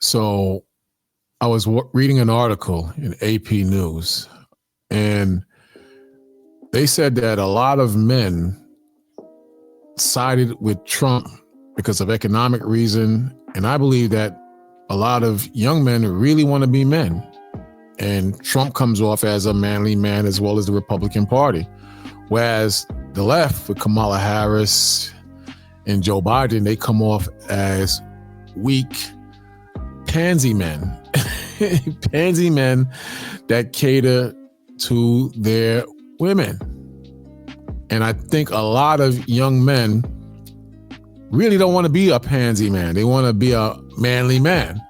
So I was reading an article in AP News, and they said that a lot of men sided with Trump because of economic reason. And I believe that a lot of young men really want to be men. And Trump comes off as a manly man as well as the Republican Party. Whereas the left with Kamala Harris and Joe Biden, they come off as weak pansy men. Pansy men that cater to their women. And I think a lot of young men really don't want to be a pansy man. They want to be a manly man.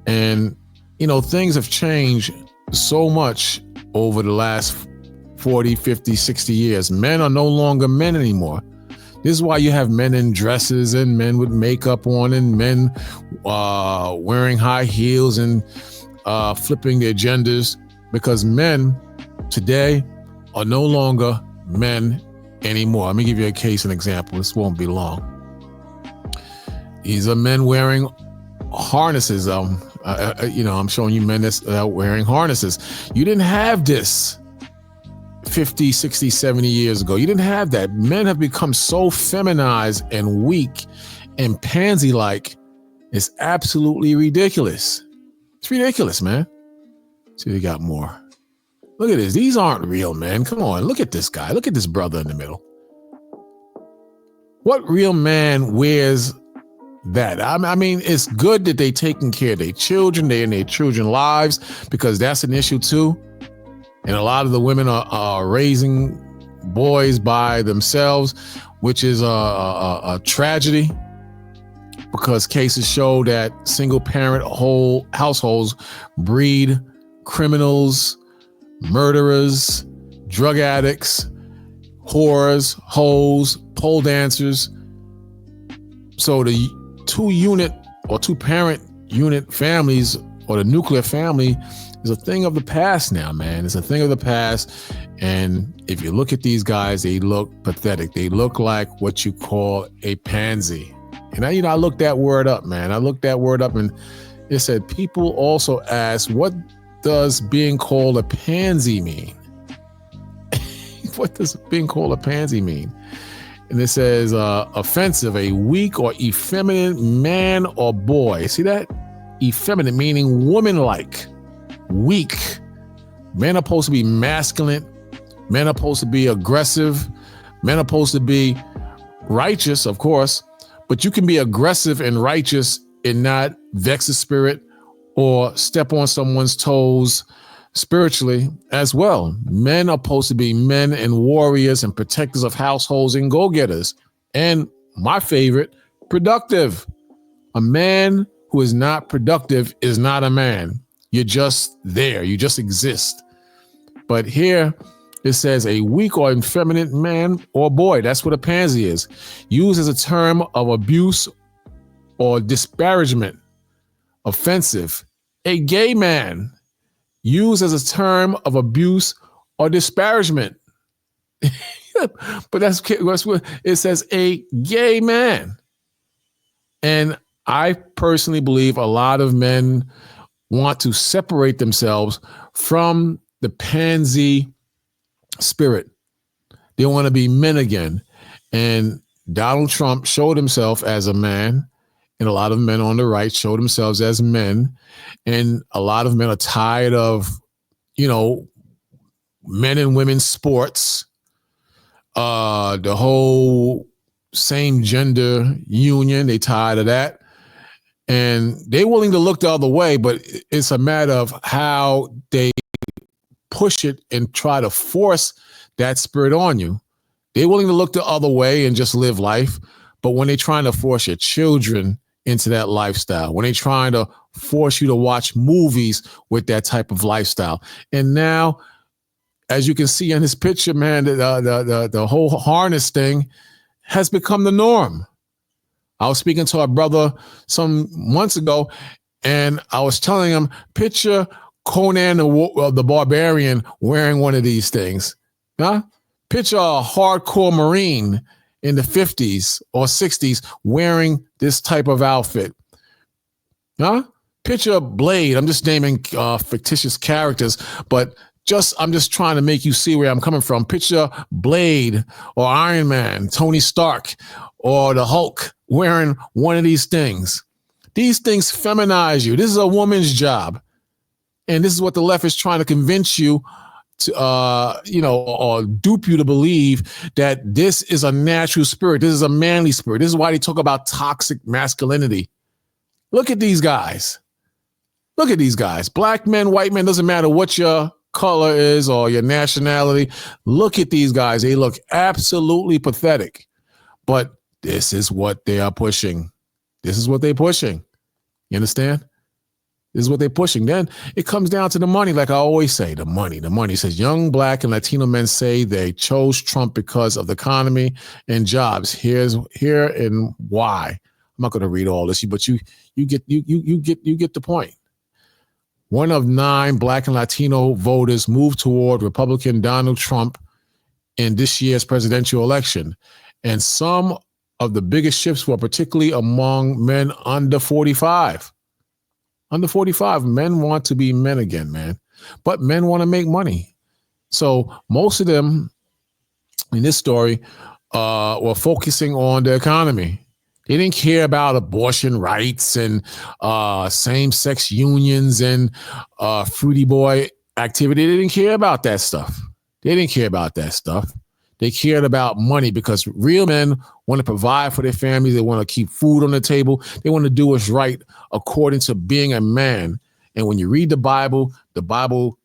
And, you know, things have changed so much over the last 40, 50, 60 years. Men are no longer men anymore. This is why you have men in dresses and men with makeup on and men wearing high heels and flipping their genders, because men today are no longer men anymore. Let me give you a case, an example. This won't be long. These are men wearing harnesses. I'm showing you men that's wearing harnesses. You didn't have this 50, 60, 70 years ago. You didn't have that. Men have become so feminized and weak and pansy-like. It's absolutely ridiculous. It's ridiculous, man. See, we got more. Look at this. These aren't real men. Come on. Look at this guy. Look at this brother in the middle. What real man wears that? I mean, it's good that they taking care of their children. They're in their children's lives, because that's an issue too. And a lot of the women are raising boys by themselves, which is a tragedy, because cases show that single parent whole households breed criminals, murderers, drug addicts, whores, hoes, pole dancers. So the two parent unit families, or the nuclear family, is a thing of the past now, man. It's a thing of the past. And if you look at these guys, they look pathetic. They look like what you call a pansy. And I looked that word up, man. I looked that word up, and it said, people also ask, what does being called a pansy mean? What does being called a pansy mean? And it says offensive, a weak or effeminate man or boy. See that? Effeminate meaning woman-like, weak. Men are supposed to be masculine. Men are supposed to be aggressive. Men are supposed to be righteous, of course, but you can be aggressive and righteous and not vex the spirit or step on someone's toes spiritually as well. Men are supposed to be men and warriors and protectors of households and go-getters. And my favorite, productive. A man who is not productive is not a man. You're just there. You just exist. But here it says a weak or effeminate man or boy. That's what a pansy is. Used as a term of abuse or disparagement. Offensive. A gay man. Used as a term of abuse or disparagement. But that's what it says, a gay man. And I personally believe a lot of men want to separate themselves from the pansy spirit. They want to be men again. And Donald Trump showed himself as a man, and a lot of men on the right showed themselves as men. And a lot of men are tired of, men and women's sports, the whole same gender union. They tired of that. And they're willing to look the other way, but it's a matter of how they push it and try to force that spirit on you. They're willing to look the other way and just live life. But when they're trying to force your children into that lifestyle, when they're trying to force you to watch movies with that type of lifestyle. And now, as you can see in this picture, man, the whole harness thing has become the norm. I was speaking to a brother some months ago, and I was telling him, picture Conan the Barbarian wearing one of these things. Huh? Picture a hardcore Marine in the 50s or 60s wearing this type of outfit. Huh? Picture Blade. I'm just naming fictitious characters, but I'm just trying to make you see where I'm coming from. Picture Blade or Iron Man, Tony Stark, or the Hulk wearing one of these things. These things feminize you. This is a woman's job. And this is what the left is trying to convince you to, or dupe you to believe that this is a natural spirit. This is a manly spirit. This is why they talk about toxic masculinity. Look at these guys. Look at these guys. Black men, white men, doesn't matter what your color is or your nationality. Look at these guys. They look absolutely pathetic. But this is what they are pushing. This is what they're pushing. You understand? This is what they're pushing. Then it comes down to the money. Like I always say, the money. The money. It says young black and Latino men say they chose Trump because of the economy and jobs. Here and why. I'm not going to read all this, but you get the point. 1 of 9 black and Latino voters moved toward Republican Donald Trump in this year's presidential election. And some of the biggest shifts were particularly among men under 45. Under 45, men want to be men again, man. But men want to make money. So most of them in this story were focusing on the economy. They didn't care about abortion rights and same-sex unions and fruity boy activity. They didn't care about that stuff. They didn't care about that stuff. They cared about money because real men want to provide for their families. They want to keep food on the table. They want to do what's right according to being a man. And when you read the Bible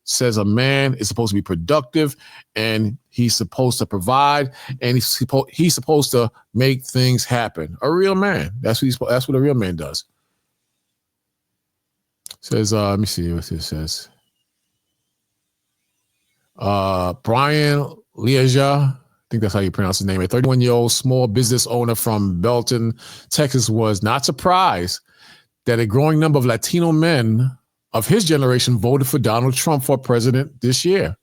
says a man is supposed to be productive and he's supposed to provide and he's supposed to make things happen. A real man. That's what a real man does. It says, let me see what this says. Brian Leaja, I think that's how you pronounce his name. A 31-year-old small business owner from Belton, Texas, was not surprised that a growing number of Latino men of his generation voted for Donald Trump for president this year.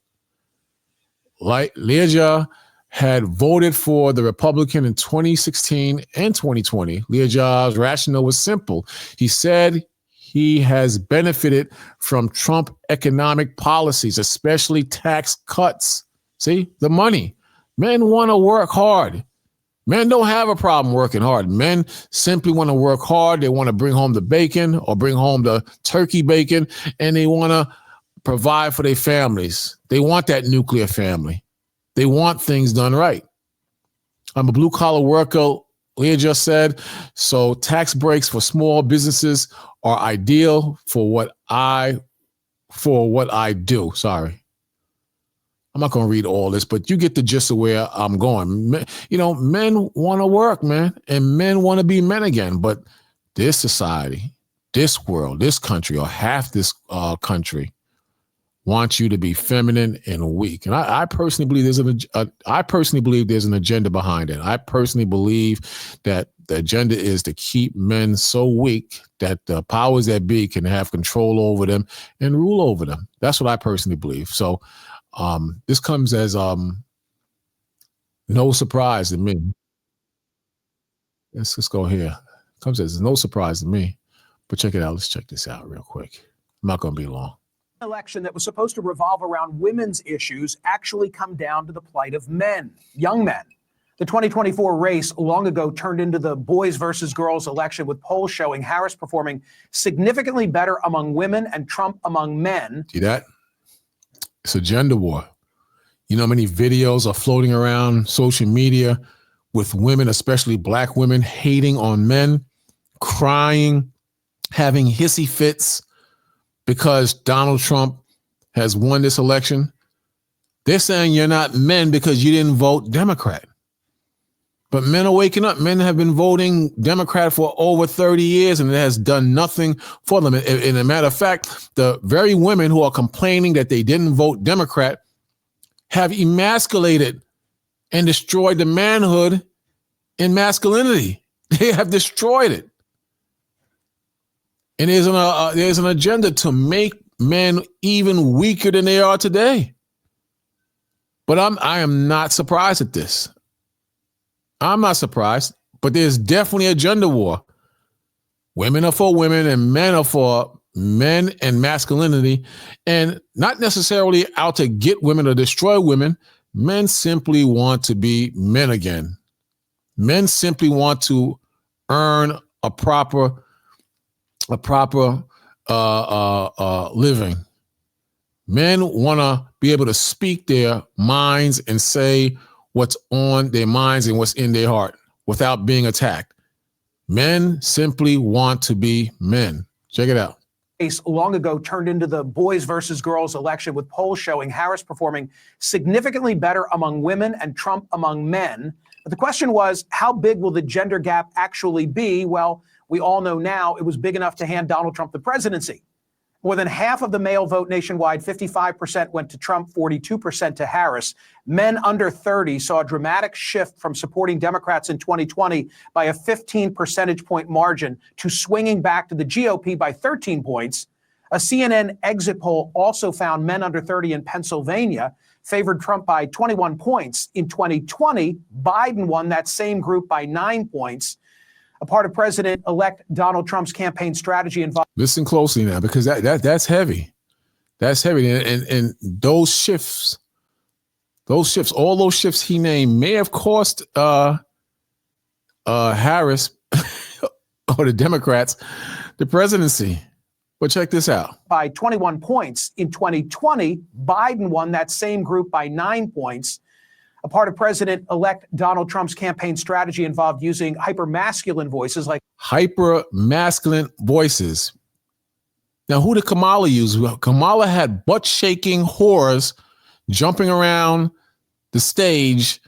Like Leaja had voted for the Republican in 2016 and 2020. Leaja's rationale was simple. He said he has benefited from Trump economic policies, especially tax cuts. See, the money. Men want to work hard. Men don't have a problem working hard. Men simply want to work hard. They want to bring home the bacon or bring home the turkey bacon, and they want to provide for their families. They want that nuclear family. They want things done right. I'm a blue-collar worker, Leah just said, so tax breaks for small businesses are ideal for what I do. Sorry. I'm not going to read all this, but you get the gist of where I'm going. Men want to work, man, and men want to be men again. But this society, this world, this country, or half this country wants you to be feminine and weak. And I personally believe there's an agenda behind it. I personally believe that the agenda is to keep men so weak that the powers that be can have control over them and rule over them. That's what I personally believe. So this comes as no surprise to me. Let's go here. Comes as no surprise to me. But check it out. Let's check this out real quick. I'm not going to be long. Election that was supposed to revolve around women's issues actually come down to the plight of men, young men. The 2024 race long ago turned into the boys versus girls election, with polls showing Harris performing significantly better among women and Trump among men. See that? It's a gender war. You know how many videos are floating around social media with women, especially black women, hating on men, crying, having hissy fits because Donald Trump has won this election? They're saying you're not men because you didn't vote Democrat. But men are waking up. Men have been voting Democrat for over 30 years, and it has done nothing for them. And a matter of fact, the very women who are complaining that they didn't vote Democrat have emasculated and destroyed the manhood and masculinity. They have destroyed it. And there's an agenda to make men even weaker than they are today. But I am not surprised at this. I'm not surprised, but there's definitely a gender war. Women are for women and men are for men and masculinity, and not necessarily out to get women or destroy women. Men simply want to be men again. Men simply want to earn a proper living. Men want to be able to speak their minds and say what's on their minds and what's in their heart without being attacked. Men simply want to be men. Check it out. Long ago turned into the boys versus girls election, with polls showing Harris performing significantly better among women and Trump among men. But the question was, how big will the gender gap actually be? Well, we all know now it was big enough to hand Donald Trump the presidency. More than half of the male vote nationwide, 55%, went to Trump, 42% to Harris. Men under 30 saw a dramatic shift from supporting Democrats in 2020 by a 15 percentage point margin to swinging back to the GOP by 13 points. A CNN exit poll also found men under 30 in Pennsylvania favored Trump by 21 points. In 2020, Biden won that same group by 9 points. A part of President-elect Donald Trump's campaign strategy involved. Listen closely now, because that's heavy. That's heavy. And those shifts, all those shifts he named may have cost Harris or the Democrats the presidency. But check this out. By 21 points. In 2020, Biden won that same group by 9 points. A part of President-elect Donald Trump's campaign strategy involved using hyper-masculine voices like hyper-masculine voices. Now, who did Kamala use? Kamala had butt-shaking whores jumping around the stage,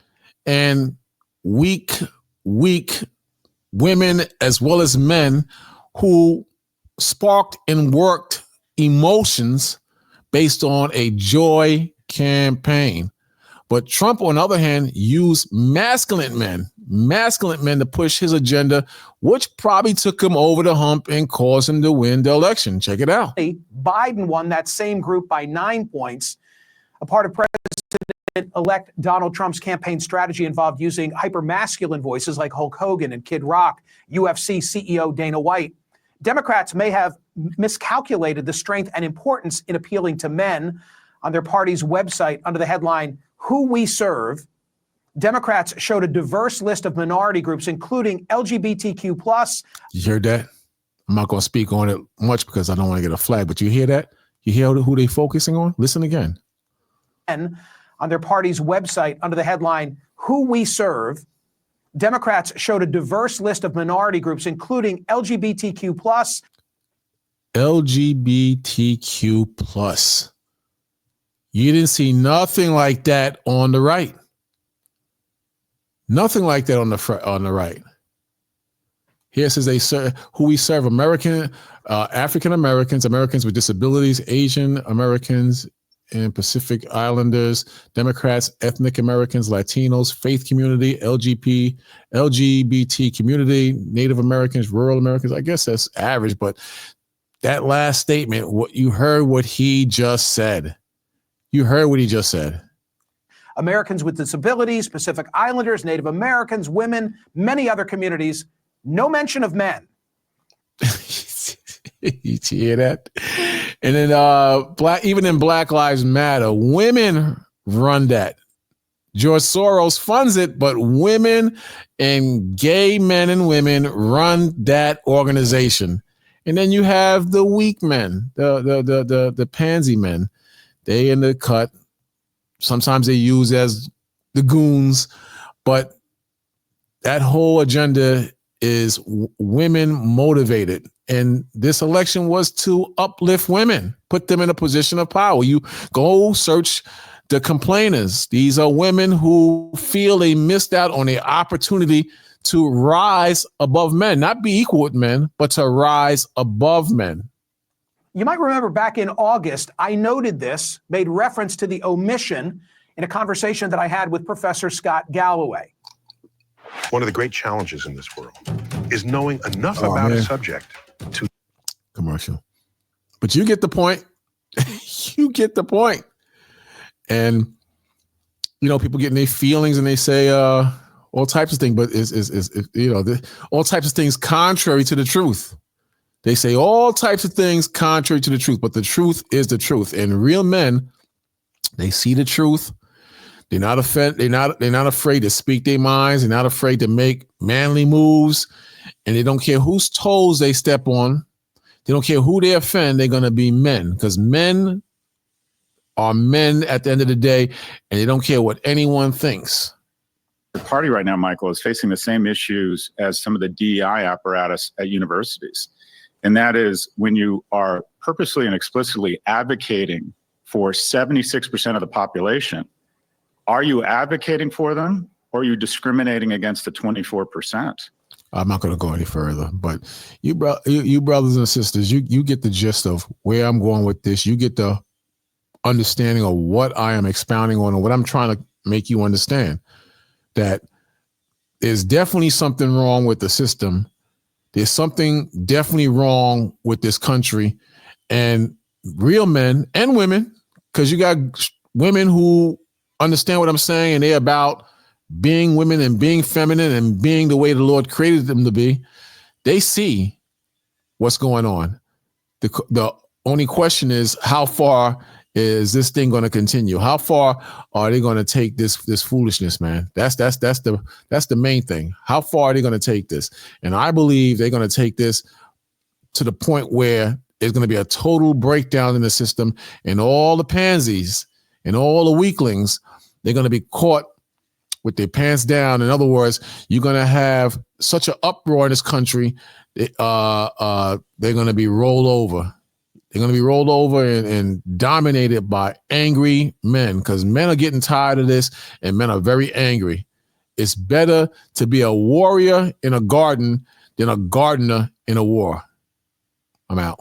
and weak women as well as men who sparked and worked emotions based on a joy campaign. But Trump, on the other hand, used masculine men to push his agenda, which probably took him over the hump and caused him to win the election. Check it out. Biden won that same group by 9 points. A part of President-elect Donald Trump's campaign strategy involved using hyper-masculine voices like Hulk Hogan and Kid Rock, UFC CEO Dana White. Democrats may have miscalculated the strength and importance in appealing to men. On their party's website, under the headline, "Who We Serve," Democrats showed a diverse list of minority groups, including LGBTQ+. You heard that? I'm not going to speak on it much because I don't want to get a flag, but you hear that? You hear who they focusing on? Listen again. And on their party's website, under the headline, "Who We Serve," Democrats showed a diverse list of minority groups, including LGBTQ+. LGBTQ+. You didn't see nothing like that on the right. Nothing like that on the right. Here it says who we serve: African Americans, Americans with disabilities, Asian Americans and Pacific Islanders, Democrats, ethnic Americans, Latinos, faith community, LGBT community, Native Americans, rural Americans. I guess that's average, but that last statement, you heard what he just said. You heard what he just said. Americans with disabilities, Pacific Islanders, Native Americans, women, many other communities. No mention of men. You hear that? And then even in Black Lives Matter, women run that. George Soros funds it, but women and gay men and women run that organization. And then you have the weak men, the pansy men. They in the cut. Sometimes they use as the goons, but that whole agenda is women motivated. And this election was to uplift women, put them in a position of power. You go search the complainers. These are women who feel they missed out on the opportunity to rise above men, not be equal with men, but to rise above men. You might remember back in August, I noted this, made reference to the omission in a conversation that I had with Professor Scott Galloway. One of the great challenges in this world is knowing enough about a subject to... Commercial. But you get the point. You get the point. And, you know, people get in their feelings and they say all types of things, but all types of things contrary to the truth. They say all types of things contrary to the truth, but the truth is the truth. And real men, they see the truth. They're not they're not afraid to speak their minds. They're not afraid to make manly moves. And they don't care whose toes they step on. They don't care who they offend. They're going to be men, because men are men at the end of the day, and they don't care what anyone thinks. The party right now, Michael, is facing the same issues as some of the DEI apparatus at universities. And that is when you are purposely and explicitly advocating for 76% of the population, are you advocating for them, or are you discriminating against the 24%? I'm not going to go any further, but you brothers and sisters, you get the gist of where I'm going with this. You get the understanding of what I am expounding on and what I'm trying to make you understand, that there's definitely something wrong with the system. There's something definitely wrong with this country, and real men and women, because you got women who understand what I'm saying, and they're about being women and being feminine and being the way the Lord created them to be. They see what's going on. The only question is, how far is this thing going to continue? How far are they going to take this foolishness, man? That's the main thing. How far are they going to take this? And I believe they're going to take this to the point where there's going to be a total breakdown in the system, and all the pansies and all the weaklings, they're going to be caught with their pants down. In other words, you're going to have such an uproar in this country. They're going to be rolled over. They're going to be rolled over and dominated by angry men, because men are getting tired of this, and men are very angry. It's better to be a warrior in a garden than a gardener in a war. I'm out.